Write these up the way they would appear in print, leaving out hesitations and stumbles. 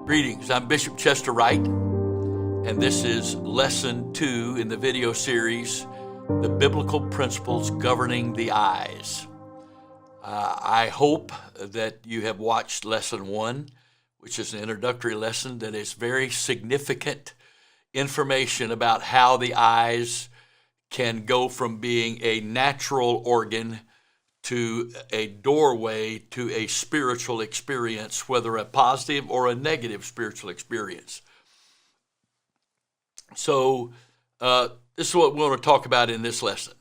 Greetings, I'm Bishop Chester Wright, and this is Lesson 2 in the video series, The Biblical Principles Governing the Eyes. I hope that you have watched Lesson 1, which is an introductory lesson that is very significant information about how the eyes can go from being a natural organ to a doorway to a spiritual experience, whether a positive or a negative spiritual experience. So this is what we want to talk about in this lesson.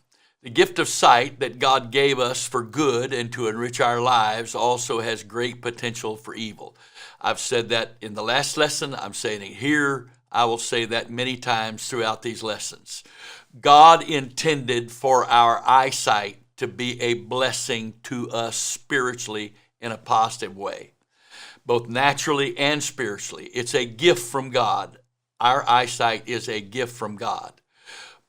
The gift of sight that God gave us for good and to enrich our lives also has great potential for evil. I've said that in the last lesson. I'm saying it here. I will say that many times throughout these lessons. God intended for our eyesight to be a blessing to us spiritually in a positive way, both naturally and spiritually. It's a gift from God. Our eyesight is a gift from God.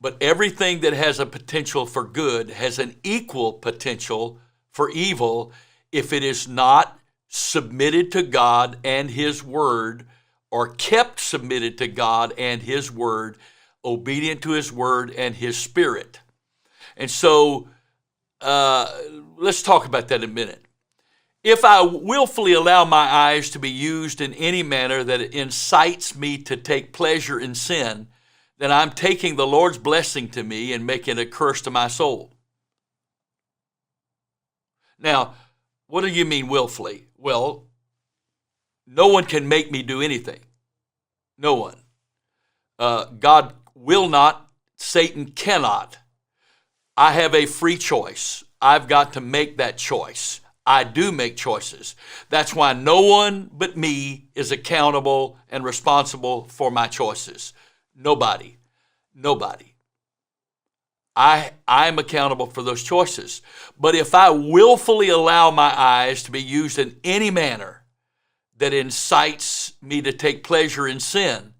But everything that has a potential for good has an equal potential for evil if it is not submitted to God and His Word, or kept submitted to God and His Word, obedient to His Word and His Spirit. And so, let's talk about that in a minute. If I willfully allow my eyes to be used in any manner that incites me to take pleasure in sin, then I'm taking the Lord's blessing to me and making a curse to my soul. Now, what do you mean willfully? Well, no one can make me do anything. No one. God will not. Satan cannot. I have a free choice. I've got to make that choice. I do make choices. That's why no one but me is accountable and responsible for my choices. Nobody. I'm accountable for those choices. But if I willfully allow my eyes to be used in any manner that incites me to take pleasure in sin,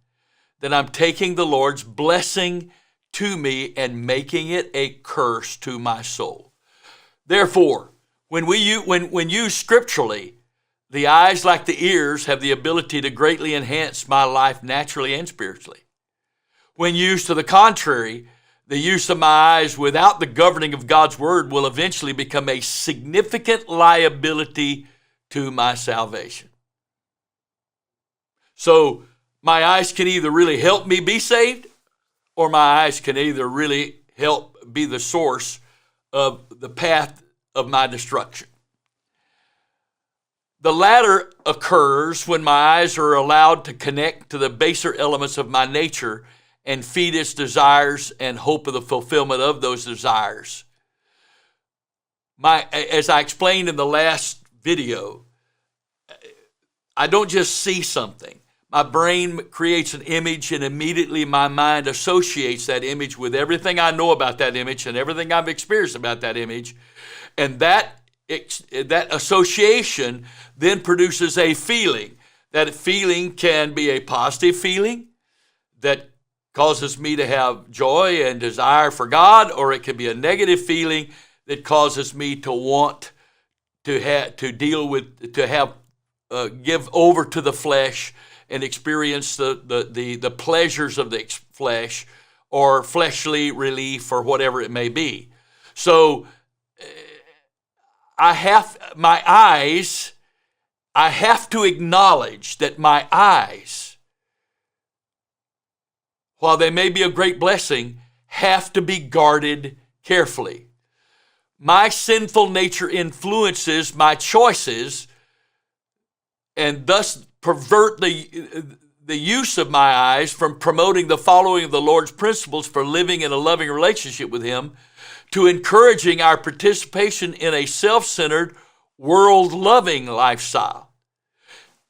then I'm taking the Lord's blessing to me and making it a curse to my soul. Therefore, when used scripturally, the eyes, like the ears, have the ability to greatly enhance my life naturally and spiritually. When used to the contrary, the use of my eyes without the governing of God's Word will eventually become a significant liability to my salvation. So my eyes can either really help me be saved, or my eyes can either really help be the source of the path of my destruction. The latter occurs when my eyes are allowed to connect to the baser elements of my nature and feed its desires and hope of the fulfillment of those desires. As I explained in the last video, I don't just see something. My brain creates an image, and immediately my mind associates that image with everything I know about that image and everything I've experienced about that image. And that association then produces a feeling. That feeling can be a positive feeling that causes me to have joy and desire for God, or it can be a negative feeling that causes me to want to give over to the flesh and experience the pleasures of the flesh, or fleshly relief, or whatever it may be. So I have to acknowledge that my eyes, while they may be a great blessing, have to be guarded carefully. My sinful nature influences my choices and thus pervert the use of my eyes from promoting the following of the Lord's principles for living in a loving relationship with Him to encouraging our participation in a self-centered, world-loving lifestyle.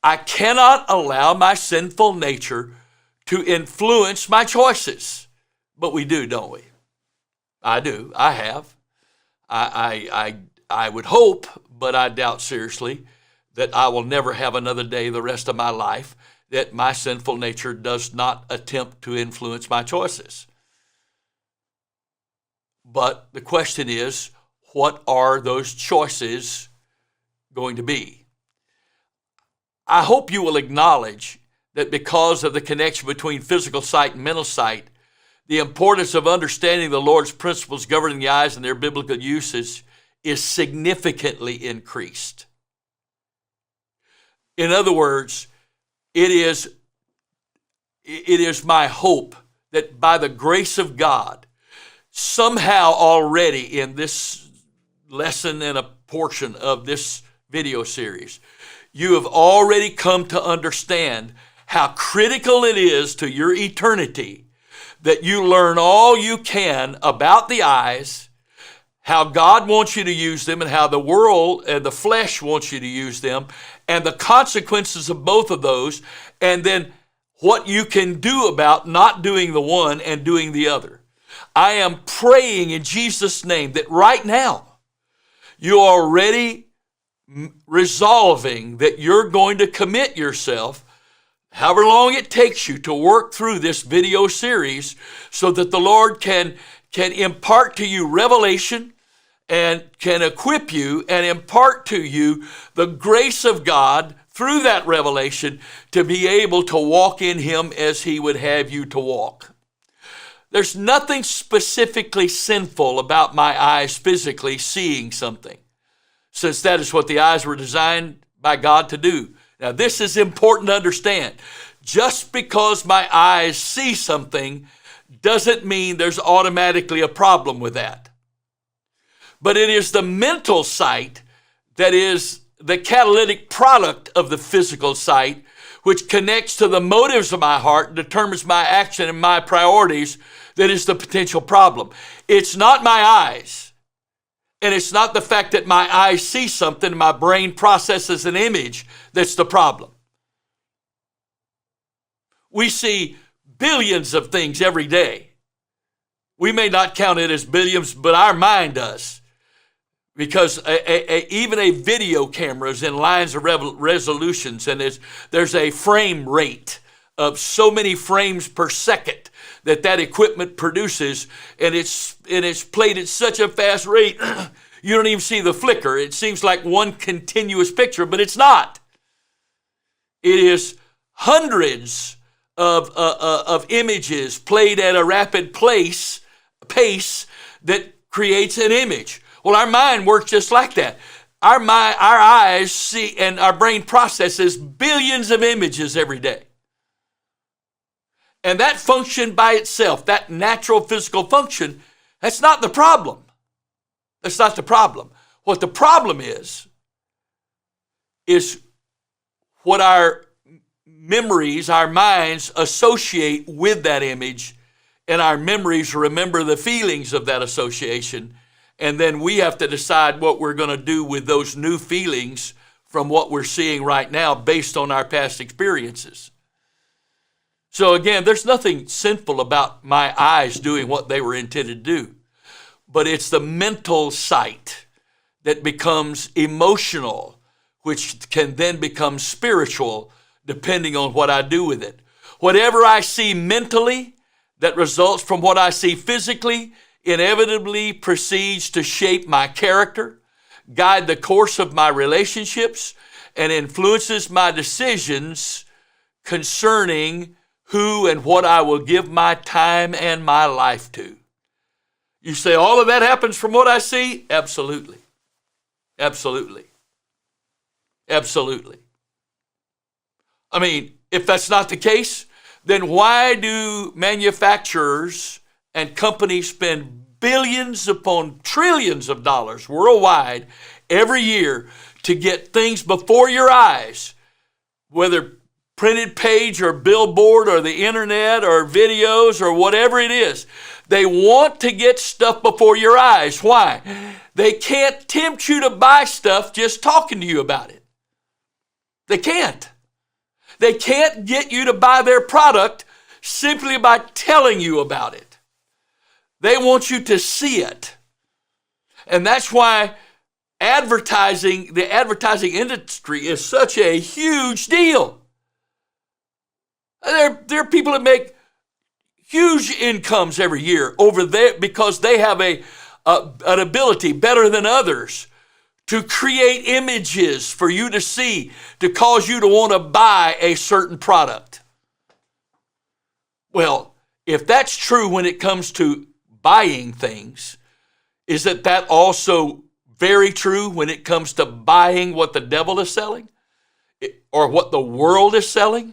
I cannot allow my sinful nature to influence my choices. But we do, don't we? I do. I have. I would hope, but I doubt seriously, that I will never have another day the rest of my life that my sinful nature does not attempt to influence my choices. But the question is, what are those choices going to be? I hope you will acknowledge that because of the connection between physical sight and mental sight, the importance of understanding the Lord's principles governing the eyes and their biblical uses is significantly increased. In other words, it is my hope that by the grace of God, somehow already in this lesson and a portion of this video series, you have already come to understand how critical it is to your eternity that you learn all you can about the eyes, how God wants you to use them, and how the world and the flesh wants you to use them, and the consequences of both of those, and then what you can do about not doing the one and doing the other. I am praying in Jesus' name that right now you are already resolving that you're going to commit yourself, however long it takes you, to work through this video series so that the Lord can impart to you revelation and can equip you and impart to you the grace of God through that revelation to be able to walk in Him as He would have you to walk. There's nothing specifically sinful about my eyes physically seeing something, since that is what the eyes were designed by God to do. Now, this is important to understand. Just because my eyes see something doesn't mean there's automatically a problem with that. But it is the mental sight that is the catalytic product of the physical sight, which connects to the motives of my heart and determines my action and my priorities, that is the potential problem. It's not my eyes. And it's not the fact that my eyes see something and my brain processes an image that's the problem. We see billions of things every day. We may not count it as billions, but our mind does. Because even a video camera is in lines of resolutions, and there's a frame rate of so many frames per second that equipment produces, and it's played at such a fast rate, you don't even see the flicker. It seems like one continuous picture, but it's not. It is hundreds of images played at a rapid pace that creates an image. Well, our mind works just like that. Our eyes see and our brain processes billions of images every day. And that function by itself, that natural physical function, that's not the problem. That's not the problem. What the problem is what our memories, our minds associate with that image, and our memories remember the feelings of that association. And then we have to decide what we're going to do with those new feelings from what we're seeing right now based on our past experiences. So again, there's nothing sinful about my eyes doing what they were intended to do. But it's the mental sight that becomes emotional, which can then become spiritual depending on what I do with it. Whatever I see mentally that results from what I see physically inevitably proceeds to shape my character, guide the course of my relationships, and influences my decisions concerning who and what I will give my time and my life to. You say all of that happens from what I see? Absolutely. Absolutely. Absolutely. I mean, if that's not the case, then why do manufacturers and companies spend billions upon trillions of dollars worldwide every year to get things before your eyes, whether printed page or billboard or the internet or videos or whatever it is? They want to get stuff before your eyes. Why? They can't tempt you to buy stuff just talking to you about it. They can't. They can't get you to buy their product simply by telling you about it. They want you to see it. And that's why the advertising industry is such a huge deal. There are people that make huge incomes every year over there because they have an ability better than others to create images for you to see, to cause you to want to buy a certain product. Well, if that's true when it comes to buying things, is that also very true when it comes to buying what the devil is selling or what the world is selling,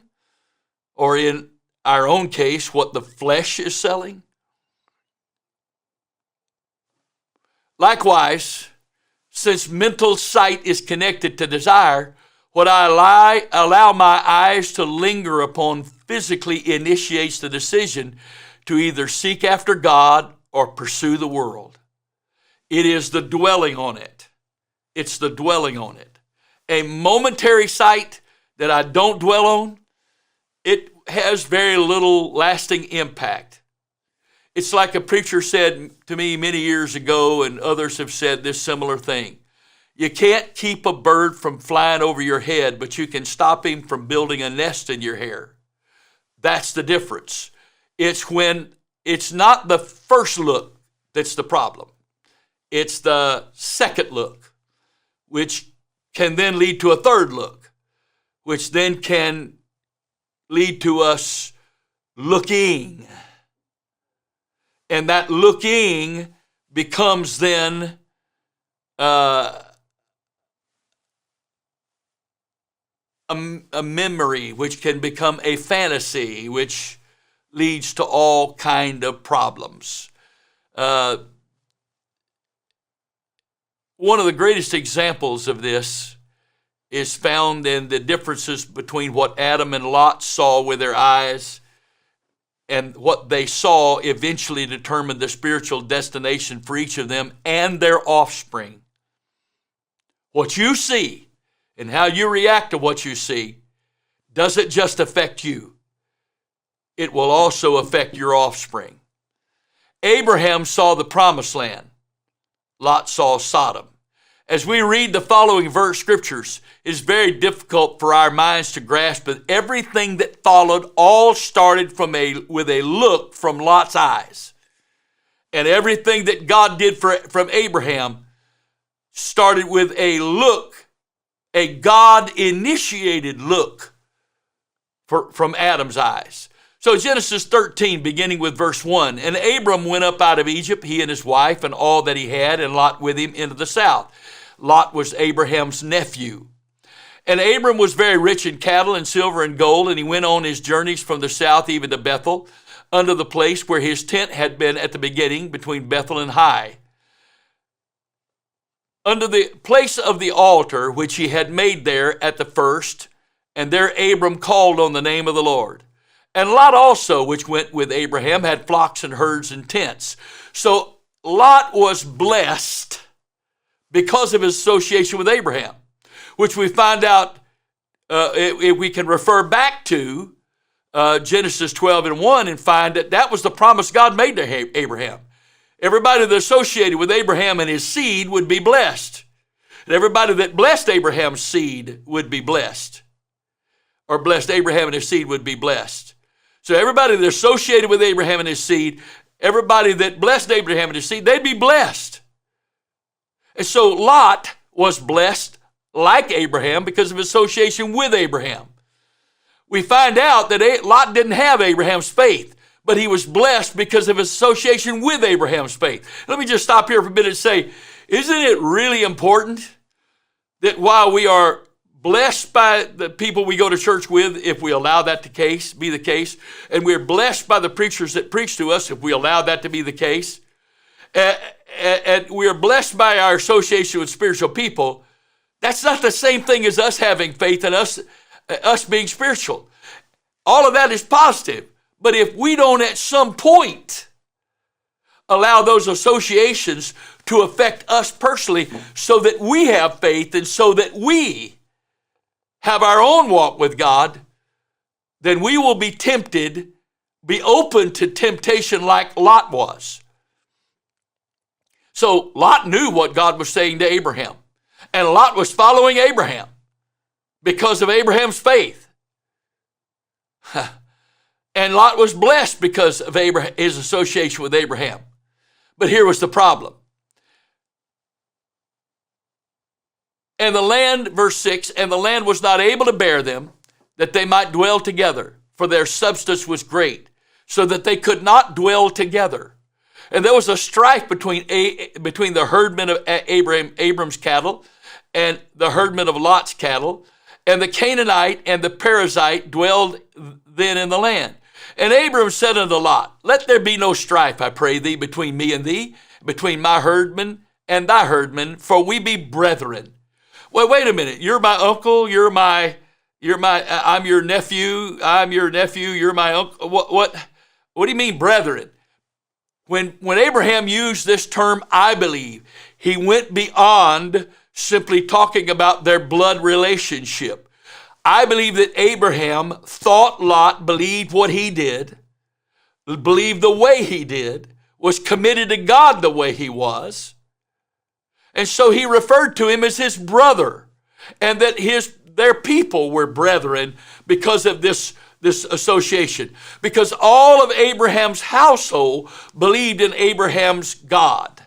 or in our own case, what the flesh is selling? Likewise, since mental sight is connected to desire, what I allow my eyes to linger upon physically initiates the decision to either seek after God or pursue the world. It is the dwelling on it. It's the dwelling on it. A momentary sight that I don't dwell on, it has very little lasting impact. It's like a preacher said to me many years ago, and others have said this similar thing. You can't keep a bird from flying over your head, but you can stop him from building a nest in your hair. That's the difference. It's when it's not the first look that's the problem. It's the second look, which can then lead to a third look, which then can lead to us looking. And that looking becomes then a memory, which can become a fantasy, which leads to all kind of problems. One of the greatest examples of this is found in the differences between what Adam and Lot saw with their eyes, and what they saw eventually determined the spiritual destination for each of them and their offspring. What you see and how you react to what you see doesn't just affect you. It will also affect your offspring. Abraham saw the promised land. Lot saw Sodom. As we read the following verse scriptures, it is very difficult for our minds to grasp that everything that followed all started with a look from Lot's eyes. And everything that God did from Abraham started with a look, a God-initiated look from Adam's eyes. So Genesis 13, beginning with verse 1, and Abram went up out of Egypt, he and his wife and all that he had, and Lot with him into the south. Lot was Abraham's nephew. And Abram was very rich in cattle and silver and gold, and he went on his journeys from the south even to Bethel, unto the place where his tent had been at the beginning, between Bethel and Hai, unto the place of the altar which he had made there at the first, and there Abram called on the name of the Lord. And Lot also, which went with Abraham, had flocks and herds and tents. So Lot was blessed because of his association with Abraham, which we find out, if we can refer back to Genesis 12 and 1 and find that was the promise God made to Abraham. Everybody that associated with Abraham and his seed would be blessed. And everybody that blessed Abraham's seed would be blessed. Or blessed Abraham and his seed would be blessed. So everybody that associated with Abraham and his seed, everybody that blessed Abraham and his seed, they'd be blessed. And so Lot was blessed like Abraham because of his association with Abraham. We find out that Lot didn't have Abraham's faith, but he was blessed because of his association with Abraham's faith. Let me just stop here for a minute and say, isn't it really important that while we are blessed by the people we go to church with, if we allow that to be the case, and we're blessed by the preachers that preach to us, if we allow that to be the case, and we are blessed by our association with spiritual people, that's not the same thing as us having faith and us being spiritual. All of that is positive. But if we don't at some point allow those associations to affect us personally so that we have faith and so that we have our own walk with God, then we will be tempted, be open to temptation like Lot was. So Lot knew what God was saying to Abraham. And Lot was following Abraham because of Abraham's faith. And Lot was blessed because of his association with Abraham. But here was the problem. And the land, verse 6, and the land was not able to bear them, that they might dwell together, for their substance was great, so that they could not dwell together. And there was a strife between the herdmen of Abram's cattle and the herdmen of Lot's cattle, and the Canaanite and the Perizzite dwelled then in the land. And Abram said unto Lot, let there be no strife, I pray thee, between me and thee, between my herdmen and thy herdmen, for we be brethren. Well, wait a minute. You're my uncle. I'm your nephew. You're my uncle. What do you mean, brethren? When Abraham used this term, I believe, he went beyond simply talking about their blood relationship. I believe that Abraham thought Lot believed what he did, believed the way he did, was committed to God the way he was. And so he referred to him as his brother, and that their people were brethren because of this association. Because all of Abraham's household believed in Abraham's God.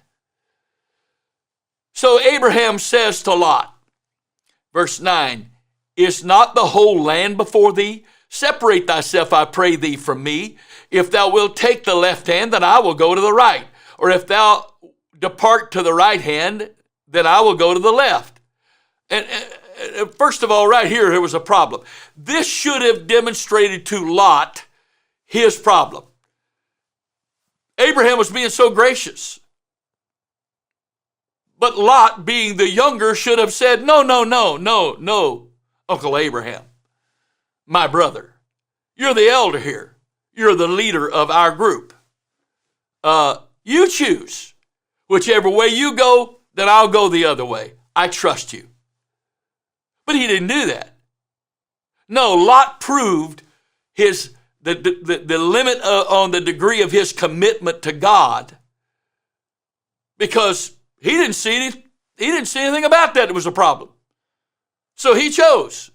So Abraham says to Lot, verse 9, is not the whole land before thee? Separate thyself, I pray thee, from me. If thou wilt take the left hand, then I will go to the right. Or if thou depart to the right hand, then I will go to the left. And first of all, right here, there was a problem. This should have demonstrated to Lot his problem. Abraham was being so gracious. But Lot, being the younger, should have said, no, Uncle Abraham, my brother. You're the elder here. You're the leader of our group. You choose. Whichever way you go, then I'll go the other way. I trust you. But he didn't do that. No, Lot proved the limit on the degree of his commitment to God, because he didn't see anything about that was a problem. So he chose.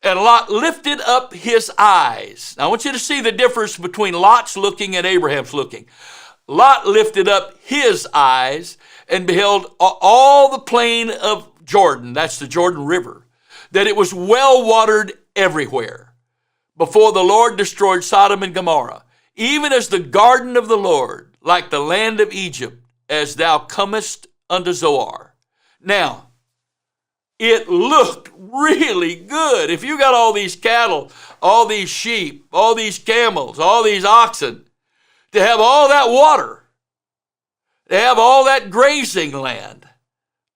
And Lot lifted up his eyes. Now I want you to see the difference between Lot's looking and Abraham's looking. Lot lifted up his eyes and beheld all the plain of Jordan, that's the Jordan River, that it was well watered everywhere, before the Lord destroyed Sodom and Gomorrah, even as the garden of the Lord, like the land of Egypt, as thou comest unto Zoar. Now, it looked really good. If you got all these cattle, all these sheep, all these camels, all these oxen, to have all that water, to have all that grazing land.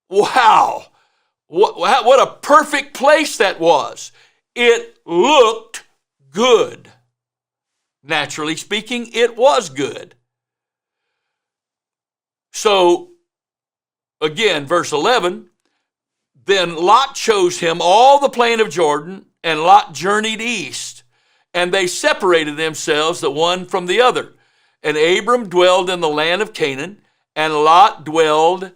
Wow. What a perfect place that was. It looked good. Naturally speaking, it was good. So, again, verse 11, then Lot chose him all the plain of Jordan, and Lot journeyed east, and they separated themselves the one from the other. And Abram dwelled in the land of Canaan, and Lot dwelled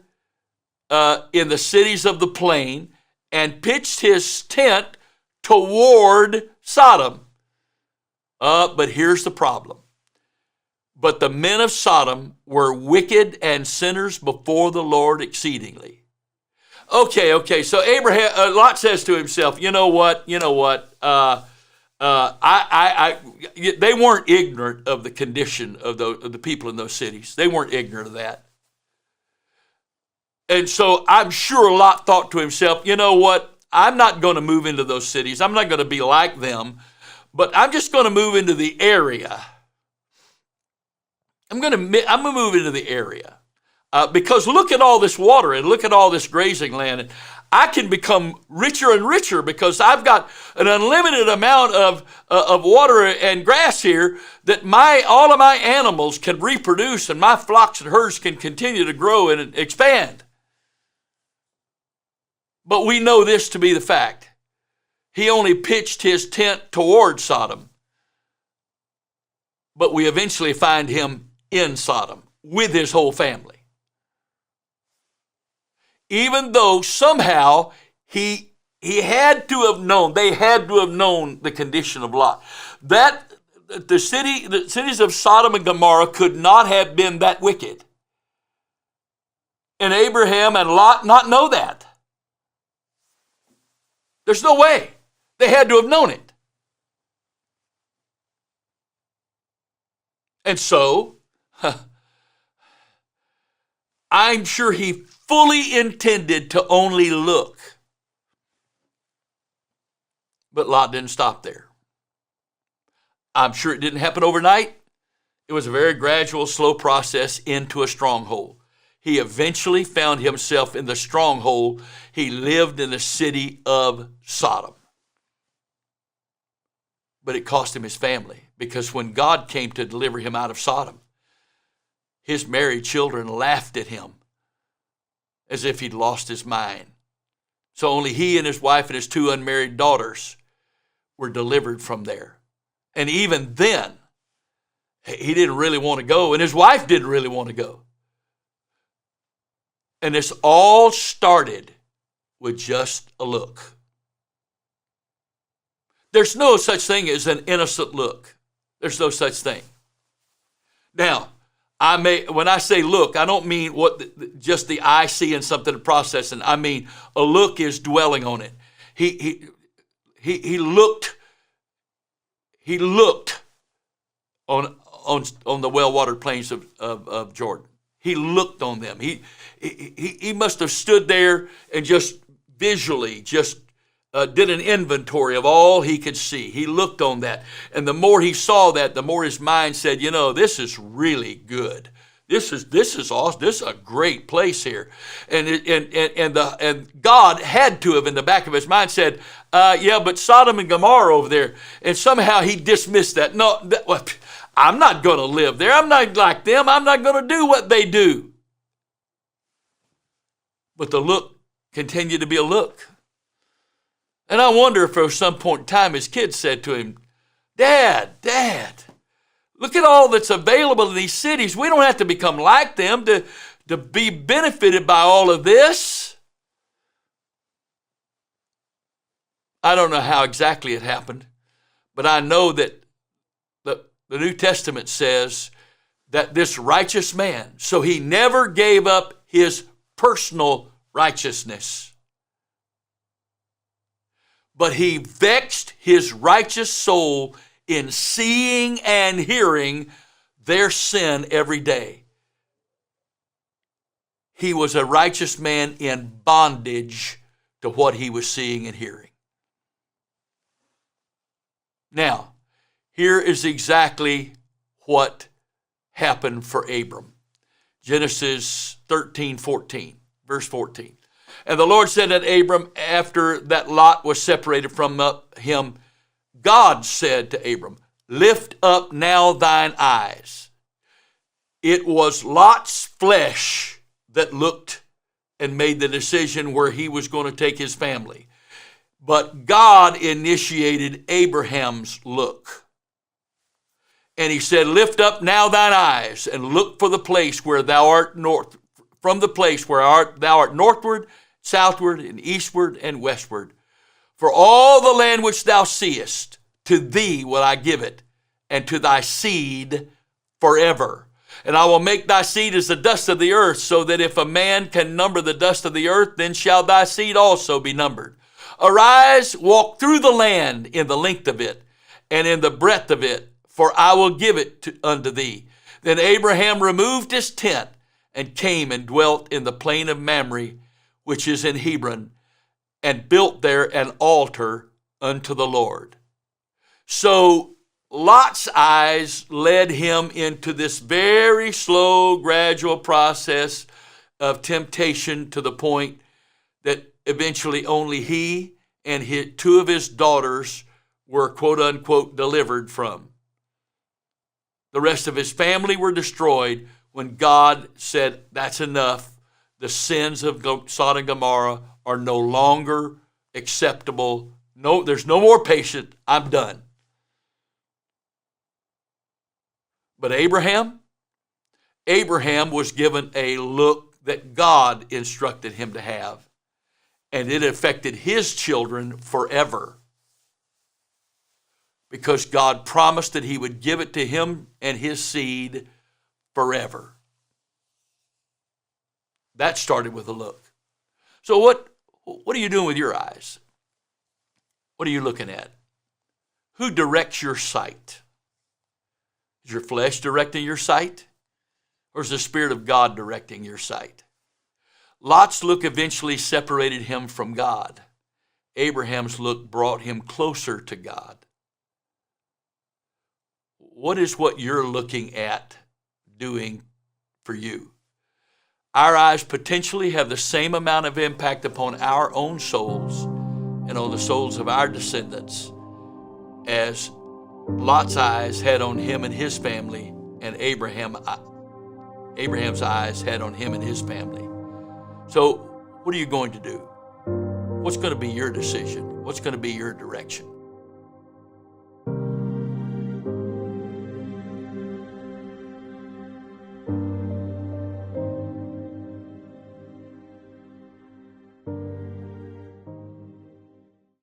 in the cities of the plain, and pitched his tent toward Sodom. But here's the problem. But the men of Sodom were wicked and sinners before the Lord exceedingly. Okay. So Lot says to himself, you know what? They weren't ignorant of the condition of the people in those cities. They weren't ignorant of that. And so I'm sure Lot thought to himself, you know what? I'm not going to move into those cities. I'm not going to be like them, but I'm just going to move into the area. I'm going to move into the area. Because look at all this water and look at all this grazing land. And I can become richer and richer because I've got an unlimited amount of water and grass here that all of my animals can reproduce, and my flocks and herds can continue to grow and expand. But we know this to be the fact. He only pitched his tent toward Sodom. But we eventually find him in Sodom with his whole family. Even though somehow he had to have known, they had to have known the condition of Lot. That the cities of Sodom and Gomorrah could not have been that wicked. and Abraham and Lot not know that? There's no way. They had to have known it. And so, I'm sure he fully intended to only look. But Lot didn't stop there. I'm sure it didn't happen overnight. It was a very gradual, slow process into a stronghold. He eventually found himself in the stronghold. He lived in the city of Sodom. But it cost him his family, because when God came to deliver him out of Sodom, his married children laughed at him as if he'd lost his mind. So only he and his wife and his 2 unmarried daughters were delivered from there. And even then, he didn't really want to go, and his wife didn't really want to go. And this all started with just a look. There's no such thing as an innocent look. There's no such thing. Now, when I say look, I don't mean just the eye seeing something and processing. I mean, a look is dwelling on it. He looked on the well-watered plains of Jordan. He looked on them. He must have stood there and just visually did an inventory of all he could see. He looked on that. And the more he saw that, the more his mind said, this is really good. This is awesome. This is a great place here. And God had to have, in the back of his mind, said, but Sodom and Gomorrah over there. And somehow he dismissed that. No, I'm not going to live there. I'm not like them. I'm not going to do what they do. But the look continued to be a look. And I wonder if at some point in time his kids said to him, Dad, look at all that's available in these cities. We don't have to become like them to be benefited by all of this. I don't know how exactly it happened, but I know that the New Testament says that this righteous man, so he never gave up his personal righteousness, but he vexed his righteous soul in seeing and hearing their sin every day. He was a righteous man in bondage to what he was seeing and hearing. Now, here is exactly what happened for Abram. Genesis 13:14, verse 14. And the Lord said to Abram, after that Lot was separated from him, God said to Abram, lift up now thine eyes. It was Lot's flesh that looked and made the decision where he was going to take his family. But God initiated Abraham's look. And he said, lift up now thine eyes and look for the place where thou art north, from the place where thou art northward, southward, and eastward, and westward. For all the land which thou seest, to thee will I give it, and to thy seed forever. And I will make thy seed as the dust of the earth, so that if a man can number the dust of the earth, then shall thy seed also be numbered. Arise, walk through the land in the length of it, and in the breadth of it, for I will give it unto thee. Then Abraham removed his tent, and came and dwelt in the plain of Mamre, which is in Hebron, and built there an altar unto the Lord. So Lot's eyes led him into this very slow, gradual process of temptation, to the point that eventually only he and 2 of his daughters were, quote unquote, delivered from. The rest of his family were destroyed when God said, that's enough. The sins of Sodom and Gomorrah are no longer acceptable. No, there's no more patience. I'm done. But Abraham was given a look that God instructed him to have, and it affected his children forever, because God promised that he would give it to him and his seed forever. That started with a look. So what are you doing with your eyes? What are you looking at? Who directs your sight? Is your flesh directing your sight? Or is the Spirit of God directing your sight? Lot's look eventually separated him from God. Abraham's look brought him closer to God. What is what you're looking at doing for you? Our eyes potentially have the same amount of impact upon our own souls and on the souls of our descendants as Lot's eyes had on him and his family, and Abraham's eyes had on him and his family. So what are you going to do? What's going to be your decision? What's going to be your direction?